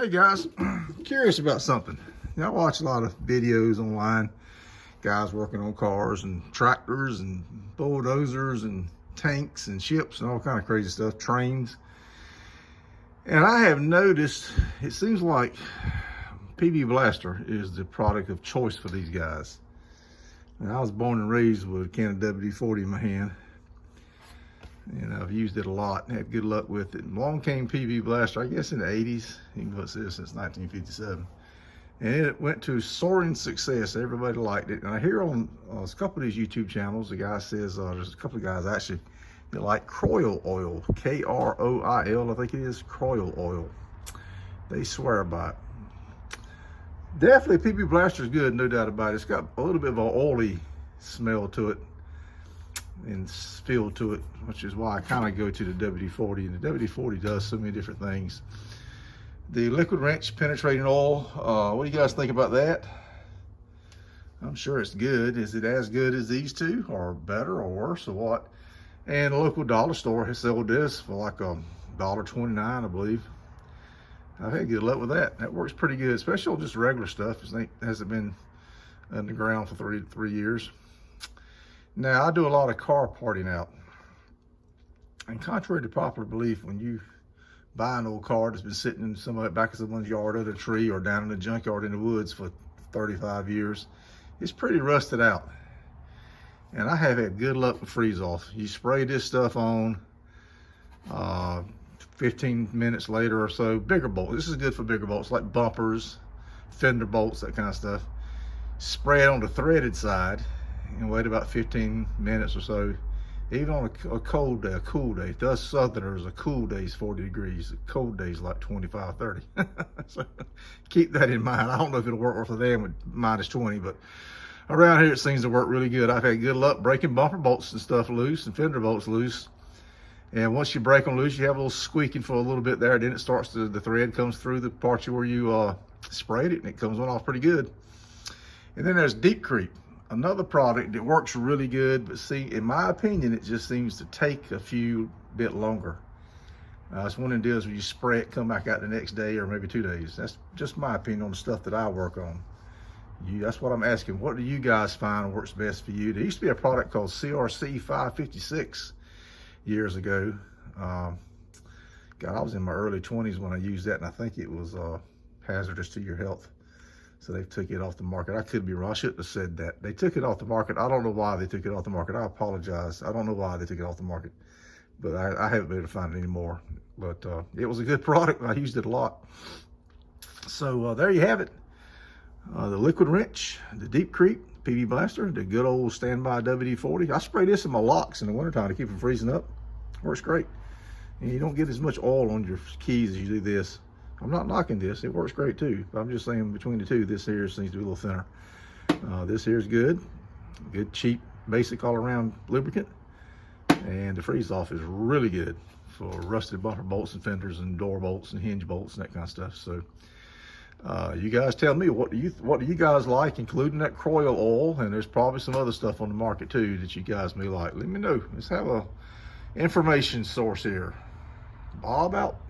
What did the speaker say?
Hey guys, curious about something. I watch a lot of videos online, guys working on cars and tractors and bulldozers and tanks and ships and all kind of crazy stuff, trains. And I have noticed, it seems like PB Blaster is the product of choice for these guys. And I was born and raised with a can of WD-40 in my hand. And I've used it a lot and had good luck with it. And along came PB Blaster, I guess in the 80s. You can put this since 1957. And it went to soaring success. Everybody liked it. And I hear on a couple of these YouTube channels, the guy says, there's a couple of guys actually that like Kroil oil, K-R-O-I-L, I think it is, Kroil oil. They swear by it. Definitely PB Blaster is good, no doubt about it. It's got a little bit of an oily smell to it and feel to it, which is why I kind of go to the WD-40, and the WD-40 does so many different things. The liquid wrench penetrating oil, what do you guys think about that? I'm sure it's good. Is it as good as these two, or better, or worse, or what? And a local dollar store has sold this for like $1.29, I believe. I've had good luck with that. That works pretty good, especially on just regular stuff. It hasn't been underground for three years. Now, I do a lot of car parting out. And contrary to popular belief, when you buy an old car that's been sitting in the back of someone's yard under a tree or down in the junkyard in the woods for 35 years, it's pretty rusted out. And I have had good luck with freeze off. You spray this stuff on, 15 minutes later or so, bigger bolts. This is good for bigger bolts, like bumpers, fender bolts, that kind of stuff. Spray it on the threaded side and wait about 15 minutes or so. Even on a cold day, a cool day. To us Southerners, a cool day is 40 degrees. A cold day is like 25, 30. So keep that in mind. I don't know if it'll work for them with minus 20, but around here it seems to work really good. I've had good luck breaking bumper bolts and stuff loose and fender bolts loose. And once you break them loose, you have a little squeaking for a little bit there. Then it starts to, the thread comes through the part where you sprayed it, and it comes on off pretty good. And then there's Deep Creep, another product that works really good, but see, in my opinion, it just seems to take a few bit longer. It's one of the deals where you spray it, come back out the next day or maybe 2 days. That's just my opinion on the stuff that I work on. That's what I'm asking. What do you guys find works best for you? There used to be a product called CRC 556 years ago. God, I was in my early 20s when I used that, and I think it was hazardous to your health. So they took it off the market. I could be wrong. I shouldn't have said that. They took it off the market. I don't know why they took it off the market. I apologize. I don't know why they took it off the market, but I haven't been able to find it anymore. But it was a good product. I used it a lot. So there you have it. The liquid wrench, the Deep Creep, PB Blaster, the good old standby WD-40. I spray this in my locks in the wintertime to keep them freezing up. Works great. And you don't get as much oil on your keys as you do this. I'm not knocking this, it works great too. But I'm just saying between the two, this here seems to be a little thinner. This here is good. Good, cheap, basic all around lubricant. And the freeze off is really good for rusted bumper bolts and fenders and door bolts and hinge bolts and that kind of stuff. So you guys tell me, what do you guys like, including that Kroil oil, and there's probably some other stuff on the market too that you guys may like. Let me know. Let's have a information source here. Bob out.